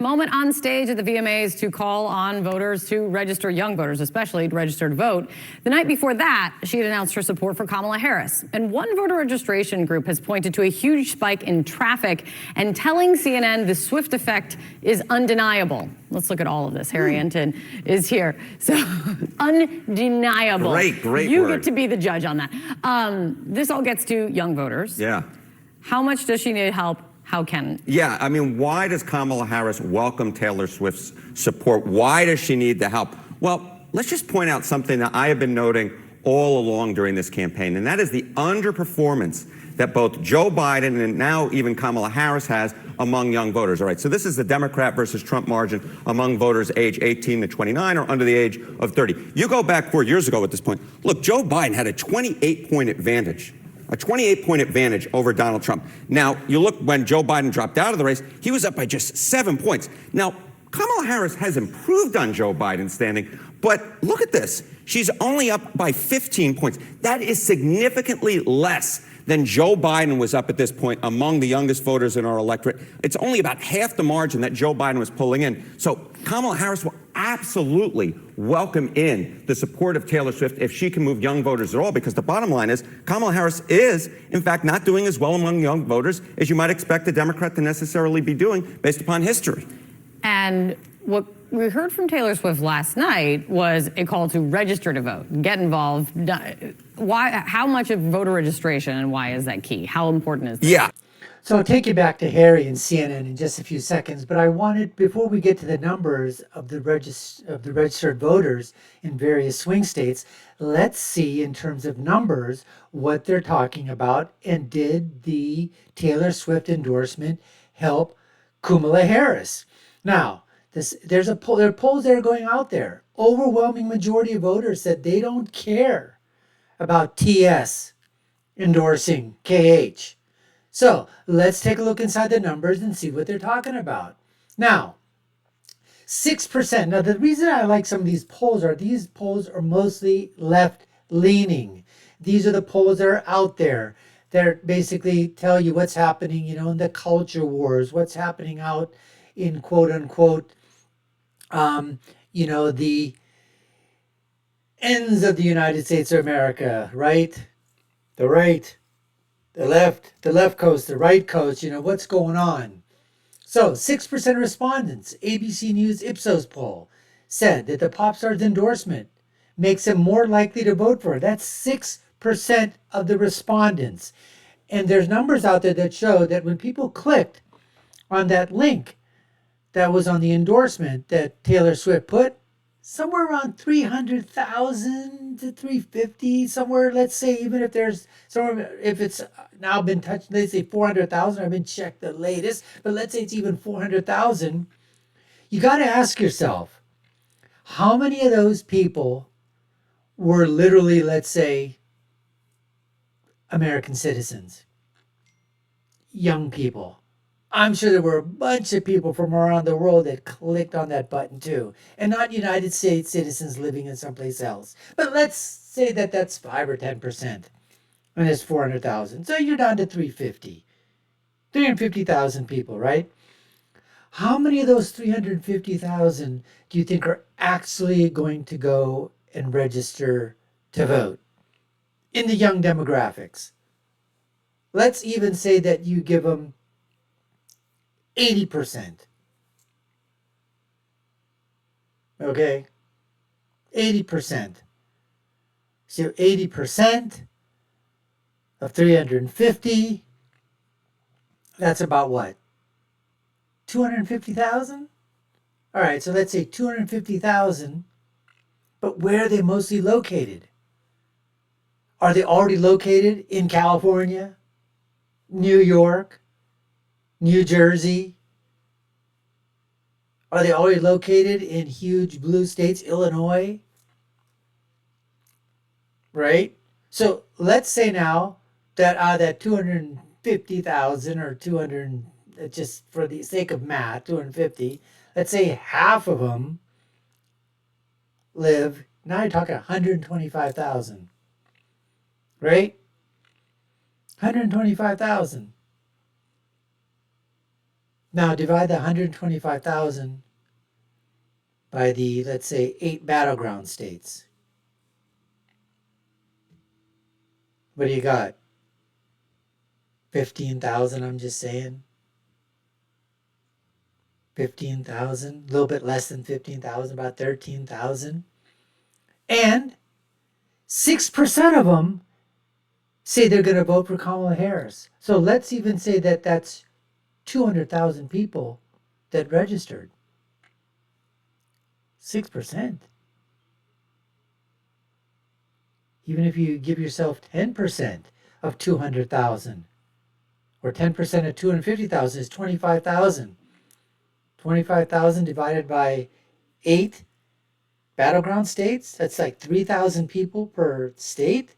moment on stage at the VMAs to call on voters to register, young voters especially, to register to vote. The night before that, she had announced her support for Kamala Harris. And one voter registration group has pointed to a huge spike in traffic and telling CNN the swift effect is undeniable. Let's look at all of this. Harry Enton is here. So, undeniable. Great You word. get to be the judge on that. This all gets to young voters. Yeah. How much does she need help? How can? Yeah, I mean, why does Kamala Harris welcome Taylor Swift's support? Why does she need the help? Well, let's just point out something that I have been noting all along during this campaign, and that is the underperformance that both Joe Biden and now even Kamala Harris has among young voters. All right, so this is the Democrat versus Trump margin among voters age 18 to 29 or under the age of 30. You go back 4 years ago at this point. Look, Joe Biden had a 28-point advantage. A 28-point advantage over Donald Trump. Now, you look when Joe Biden dropped out of the race, he was up by just 7 points. Now, Kamala Harris has improved on Joe Biden's standing, but look at this. She's only up by 15 points. That is significantly less than Joe Biden was up at this point among the youngest voters in our electorate. It's only about half the margin that Joe Biden was pulling in. So Kamala Harris will absolutely welcome in the support of Taylor Swift if she can move young voters at all, because the bottom line is Kamala Harris is, in fact, not doing as well among young voters as you might expect a Democrat to necessarily be doing based upon history. And what we heard from Taylor Swift last night was a call to register to vote, get involved. Why? How much of voter registration and why is that key? How important is that? Yeah. So I'll take you back to Harry and CNN in just a few seconds, but I wanted, before we get to the numbers of the registered voters in various swing states, let's see in terms of numbers what they're talking about, and did the Taylor Swift endorsement help Kamala Harris? Now, there are polls that are going out there. Overwhelming majority of voters said they don't care about TS endorsing KH. So let's take a look inside the numbers and see what they're talking about. Now, 6%. Now, the reason I like some of these polls are mostly left-leaning. These are the polls that are out there that basically tell you what's happening, in the culture wars, what's happening out in quote-unquote, the ends of the United States of America, right? The right. The left coast, the right coast, what's going on? So 6% of respondents, ABC News Ipsos poll, said that the pop star's endorsement makes them more likely to vote for her. That's 6% of the respondents. And there's numbers out there that show that when people clicked on that link that was on the endorsement that Taylor Swift put, somewhere around 300,000 to 350, somewhere, let's say, even if it's now been touched, let's say 400,000, I haven't checked the latest, but let's say it's even 400,000, you got to ask yourself, how many of those people were literally, let's say, American citizens? Young people. I'm sure there were a bunch of people from around the world that clicked on that button too, and not United States citizens living in someplace else. But let's say that that's 5 or 10%, and it's 400,000. So you're down to 350,000 people, right? How many of those 350,000 do you think are actually going to go and register to vote in the young demographics? Let's even say that you give them 80%. Okay? 80%. So 80% of 350, that's about what? 250,000? All right, so let's say 250,000, but where are they mostly located? Are they already located in California, New York, New Jersey? Are they already located in huge blue states, Illinois? Right? So let's say now that out of that 250,000 or 200, just for the sake of math, 250, let's say half of them live, now you're talking 125,000. Right? 125,000. Now divide the 125,000 by the, let's say, 8 battleground states. What do you got? 15,000, I'm just saying. 15,000, a little bit less than 15,000, about 13,000. And 6% of them say they're going to vote for Kamala Harris. So let's even say that that's 200,000 people that registered. 6%. Even if you give yourself 10% of 200,000, or 10% of 250,000 is 25,000. 25,000 divided by 8 battleground states, that's like 3,000 people per state.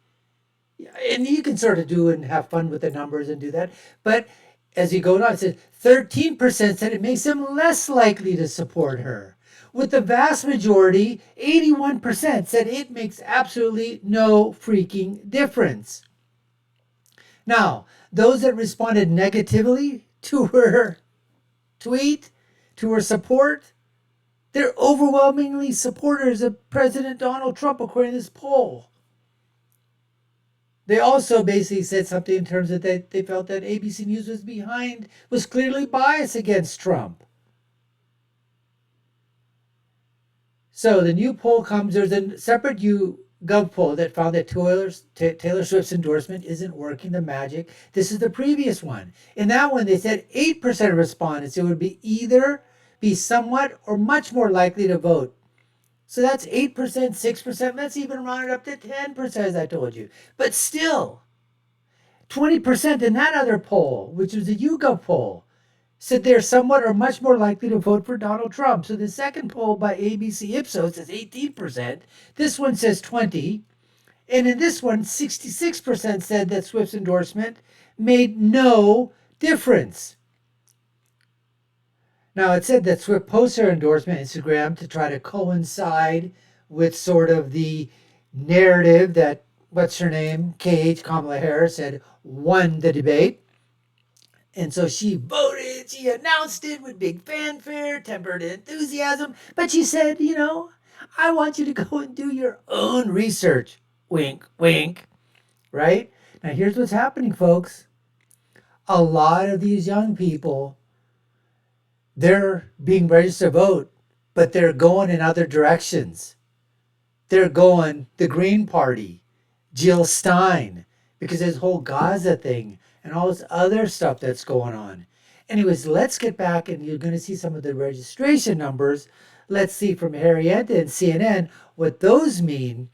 And you can sort of do and have fun with the numbers and do that. But as you go on, it said 13% said it makes them less likely to support her. With the vast majority, 81% said it makes absolutely no freaking difference. Now, those that responded negatively to her tweet, to her support, they're overwhelmingly supporters of President Donald Trump, according to this poll. They also basically said something in terms of that they felt that ABC News was clearly biased against Trump. So the new poll comes, there's a separate YouGov poll that found that Taylor Swift's endorsement isn't working the magic. This is the previous one. In that one, they said 8% of respondents, it would be either be somewhat or much more likely to vote. So that's 8%, 6%. Let's even round it up to 10%, as I told you. But still, 20% in that other poll, which was a YouGov poll, said they're somewhat or much more likely to vote for Donald Trump. So the second poll by ABC Ipsos says 18%. This one says 20%. And in this one, 66% said that Swift's endorsement made no difference. Now, it said that Swift posts her endorsement on Instagram to try to coincide with sort of the narrative that, what's her name, Kamala Harris, had won the debate. And so she voted, she announced it with big fanfare, tempered enthusiasm. But she said, I want you to go and do your own research. Wink, wink. Right? Now, here's what's happening, folks. A lot of these young people, they're being registered to vote, but they're going in other directions. They're going the Green Party, Jill Stein, because this whole Gaza thing and all this other stuff that's going on. Anyways, let's get back, and you're going to see some of the registration numbers. Let's see from Harriet and CNN what those mean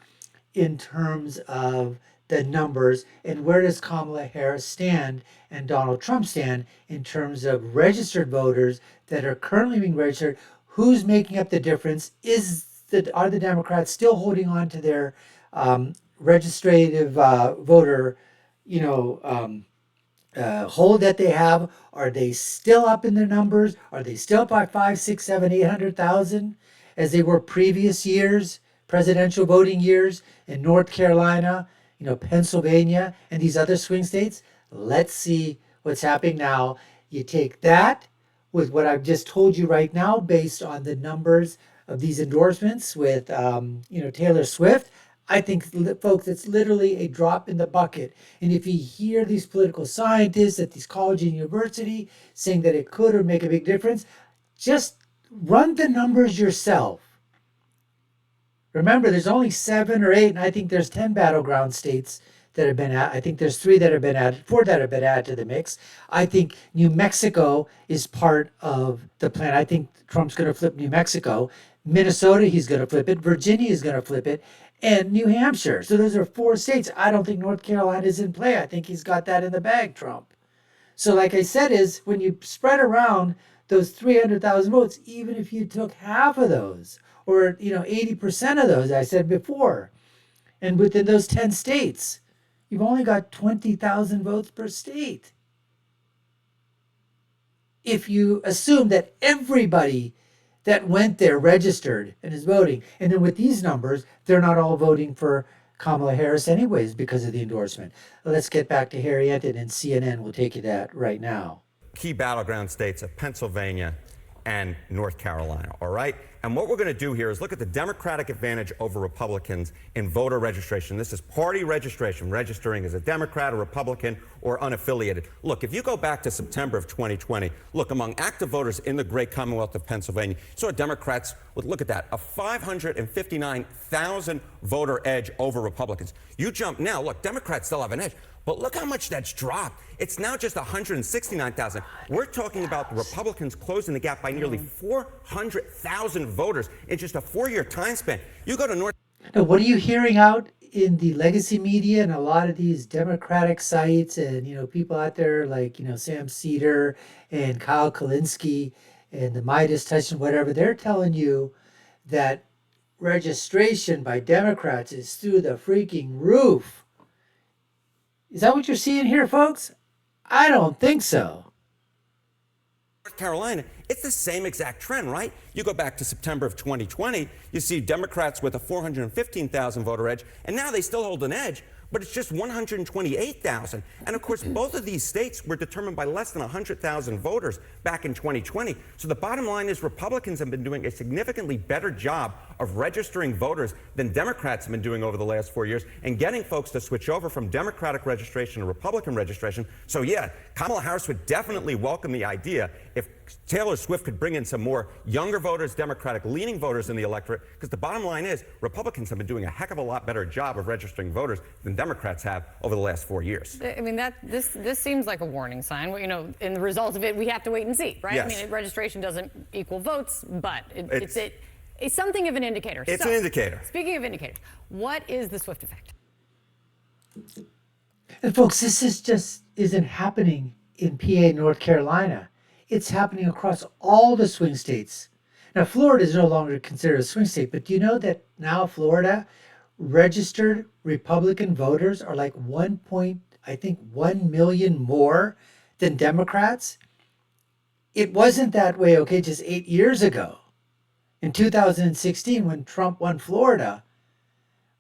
in terms of the numbers, and where does Kamala Harris stand and Donald Trump stand in terms of registered voters that are currently being registered. Who's making up the difference? Are the Democrats still holding on to their registrative voter, hold that they have? Are they still up in their numbers? Are they still up by 5, 6, 7, 800,000 as they were previous years, presidential voting years in North Carolina, Pennsylvania, and these other swing states? Let's see what's happening now. You take that with what I've just told you right now, based on the numbers of these endorsements with, Taylor Swift. I think, folks, it's literally a drop in the bucket. And if you hear these political scientists at these colleges and university saying that it could or make a big difference, just run the numbers yourself. Remember, there's only 7 or 8, and I think there's 10 battleground states that have been added. I think there's 3 that have been added, 4 that have been added to the mix. I think New Mexico is part of the plan. I think Trump's going to flip New Mexico. Minnesota, he's going to flip it. Virginia is going to flip it. And New Hampshire. So those are 4 states. I don't think North Carolina is in play. I think he's got that in the bag, Trump. So like I said, is when you spread around those 300,000 votes, even if you took half of those, or 80% of those, I said before, and within those 10 states, you've only got 20,000 votes per state. If you assume that everybody that went there registered and is voting, and then with these numbers, they're not all voting for Kamala Harris anyways because of the endorsement. Let's get back to Harriet, and CNN will take you that right now. key battleground states of Pennsylvania and North Carolina, all right? And what we're going to do here is look at the Democratic advantage over Republicans in voter registration. This is party registration, registering as a Democrat, a Republican, or unaffiliated. Look, if you go back to September of 2020, look, among active voters in the great Commonwealth of Pennsylvania, you saw Democrats, look at that, a 559,000 voter edge over Republicans. You jump now, look, Democrats still have an edge. But look how much that's dropped. It's now just 169,000. We're talking about the Republicans closing the gap by nearly 400,000 voters in just a 4-year time span. You go to North. Now, what are you hearing out in the legacy media and a lot of these Democratic sites and, people out there like, Sam Cedar and Kyle Kalinske and the Midas Touch and whatever, they're telling you that registration by Democrats is through the freaking roof. Is that what you're seeing here, folks? I don't think so. North Carolina, it's the same exact trend, right? You go back to September of 2020, you see Democrats with a 415,000 voter edge, and now they still hold an edge, but it's just 128,000. And of course, both of these states were determined by less than 100,000 voters back in 2020. So the bottom line is Republicans have been doing a significantly better job of registering voters than Democrats have been doing over the last 4 years and getting folks to switch over from Democratic registration to Republican registration. So yeah, Kamala Harris would definitely welcome the idea if Taylor Swift could bring in some more younger voters, Democratic-leaning voters in the electorate, because the bottom line is Republicans have been doing a heck of a lot better job of registering voters than Democrats have over the last 4 years. I mean, this seems like a warning sign. Well, in the result of it, we have to wait and see, right? Yes. I mean, registration doesn't equal votes, but it's something of an indicator. It's an indicator. Speaking of indicators, what is the Swift effect? And folks, this isn't happening in PA, North Carolina. It's happening across all the swing states. Now, Florida is no longer considered a swing state, but do you know that now Florida registered Republican voters are like 1 million more than Democrats? It wasn't that way, just 8 years ago. In 2016, when Trump won Florida,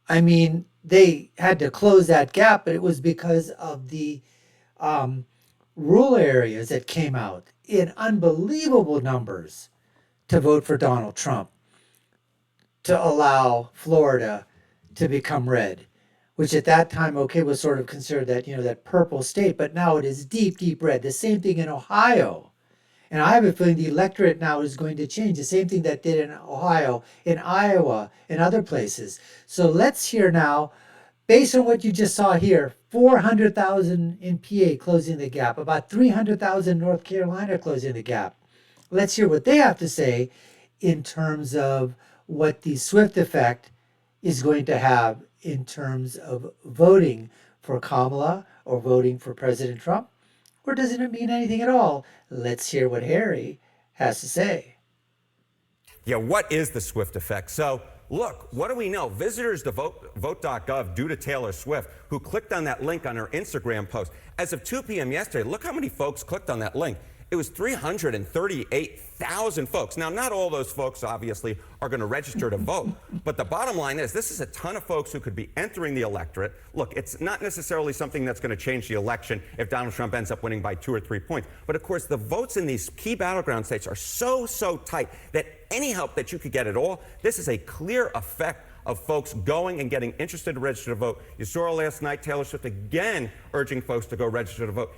I mean, they had to close that gap, but it was because of the rural areas that came out in unbelievable numbers to vote for Donald Trump to allow Florida to become red, which at that time, was sort of considered that, that purple state, but now it is deep, deep red. The same thing in Ohio. And I have a feeling the electorate now is going to change. The same thing that did in Ohio, in Iowa, and other places. So let's hear now, based on what you just saw here, 400,000 in PA closing the gap, about 300,000 in North Carolina closing the gap. Let's hear what they have to say in terms of what the Swift effect is going to have in terms of voting for Kamala or voting for President Trump. Or doesn't it mean anything at all? Let's hear what Harry has to say. Yeah, what is the Swift effect? So, look, what do we know? Visitors to vote.gov due to Taylor Swift, who clicked on that link on her Instagram post. As of 2 p.m. yesterday, look how many folks clicked on that link. It was 338,000 folks. Now, not all those folks, obviously, are going to register to vote. But the bottom line is this is a ton of folks who could be entering the electorate. Look, it's not necessarily something that's going to change the election if Donald Trump ends up winning by 2 or 3 points. But, of course, the votes in these key battleground states are so tight that any help that you could get at all, this is a clear effect of folks going and getting interested to register to vote. You saw last night Taylor Swift again urging folks to go register to vote.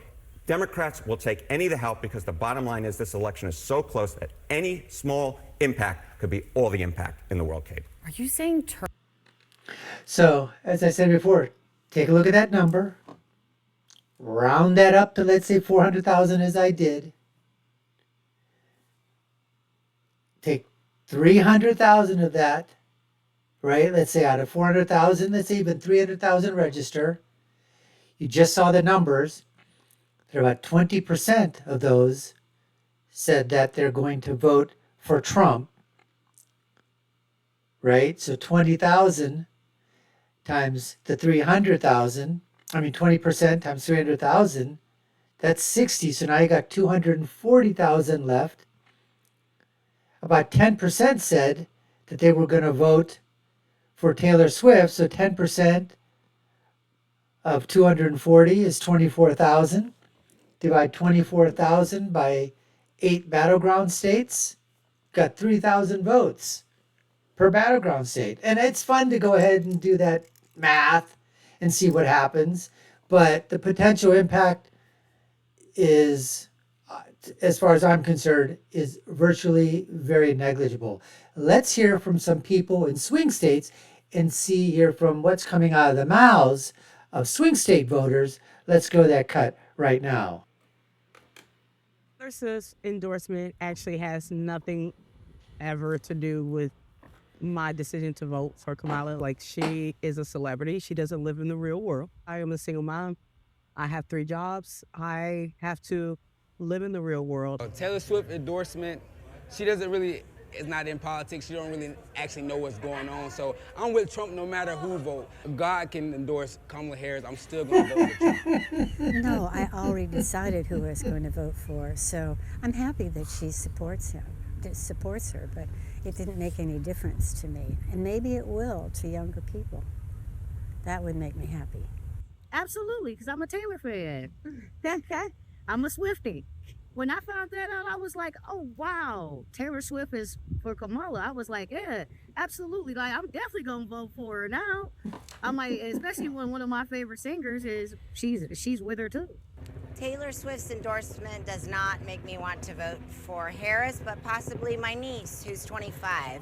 Democrats will take any of the help because the bottom line is this election is so close that any small impact could be all the impact in the world, Kate. Are you saying So, as I said before, take a look at that number. Round that up to, let's say, 400,000 as I did. Take 300,000 of that, right? Let's say out of 400,000, let's say even 300,000 register. You just saw the numbers. There are about 20% of those said that they're going to vote for Trump, right? So 20,000 times the 300,000, 20% times 300,000, that's 60. So now you got 240,000 left. About 10% said that they were going to vote for Taylor Swift. So 10% of 240 is 24,000. divide 24,000 by 8 battleground states, got 3,000 votes per battleground state. And it's fun to go ahead and do that math and see what happens. But the potential impact is, as far as I'm concerned, is virtually very negligible. Let's hear from some people in swing states and hear from what's coming out of the mouths of swing state voters. Let's go that cut right now. Versus endorsement actually has nothing ever to do with my decision to vote for Kamala. Like, she is a celebrity. She doesn't live in the real world. I am a single mom. I have 3 jobs. I have to live in the real world. Taylor Swift endorsement, she doesn't really, is not in politics. She don't really actually know what's going on. So I'm with Trump no matter who vote. If God can endorse Kamala Harris, I'm still going to vote for Trump. No, I already decided who I was going to vote for. So I'm happy that she supports her, but it didn't make any difference to me. And maybe it will to younger people. That would make me happy. Absolutely, because I'm a Taylor fan. I'm a Swiftie. When I found that out, I was like, oh, wow, Taylor Swift is for Kamala. I was like, yeah, absolutely. Like, I'm definitely going to vote for her now. I'm like, especially when one of my favorite singers is, she's with her too. Taylor Swift's endorsement does not make me want to vote for Harris, but possibly my niece, who's 25.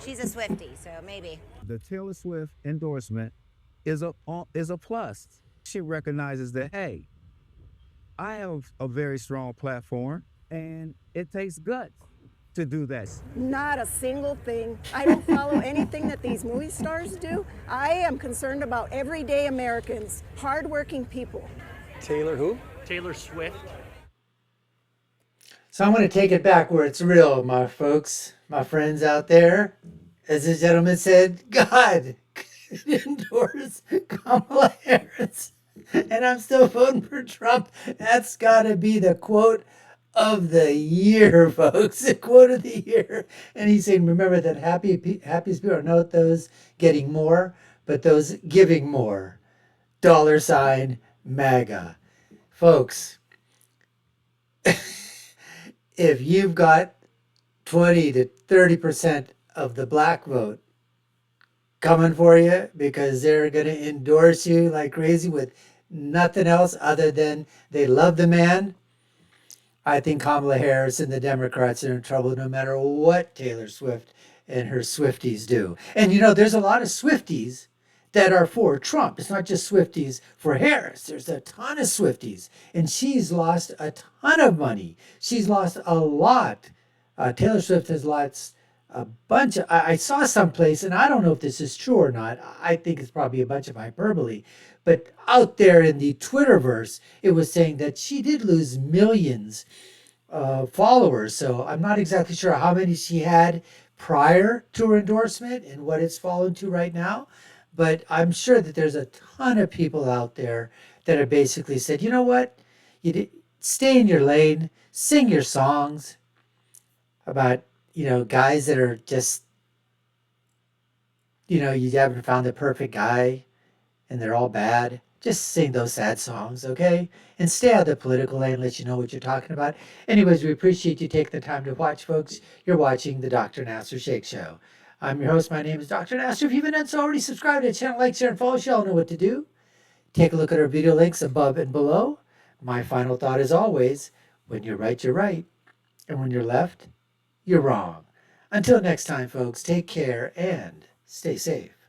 She's a Swiftie, so maybe. The Taylor Swift endorsement is a plus. She recognizes that, hey, I have a very strong platform, and it takes guts to do that. Not a single thing. I don't follow anything that these movie stars do. I am concerned about everyday Americans, hardworking people. Taylor who? Taylor Swift. So I'm going to take it back where it's real, my folks, my friends out there. As the gentleman said, God could endorse Kamala Harris, and I'm still voting for Trump. That's got to be the quote of the year, folks. The quote of the year. And he's saying, remember that happiest people are not those getting more, but those giving more. $ MAGA. Folks, if you've got 20 to 30% of the black vote coming for you because they're going to endorse you like crazy with nothing else other than they love the man, I think Kamala Harris and the Democrats are in trouble no matter what Taylor Swift and her Swifties do. And you know, there's a lot of Swifties that are for Trump. It's not just Swifties for Harris. There's a ton of Swifties. And she's lost a ton of money. She's lost a lot. Taylor Swift has lost a bunch of, I saw someplace, and I don't know if this is true or not. I think it's probably a bunch of hyperbole. But out there in the Twitterverse, it was saying that she did lose millions of followers. So I'm not exactly sure how many she had prior to her endorsement and what it's fallen to right now. But I'm sure that there's a ton of people out there that have basically said, you know what? Stay in your lane, sing your songs about, guys that are just, you haven't found the perfect guy and they're all bad. Just sing those sad songs, okay? And stay out of the political lane, let you know what you're talking about. Anyways, we appreciate you taking the time to watch, folks. You're watching the Dr. Nasser Shake Show. I'm your host. My name is Dr. Nasser. If you haven't done so already, subscribe to the channel, like, share, and follow. You all know what to do. Take a look at our video links above and below. My final thought is always, when you're right, you're right. And when you're left, you're wrong. Until next time, folks, take care and stay safe.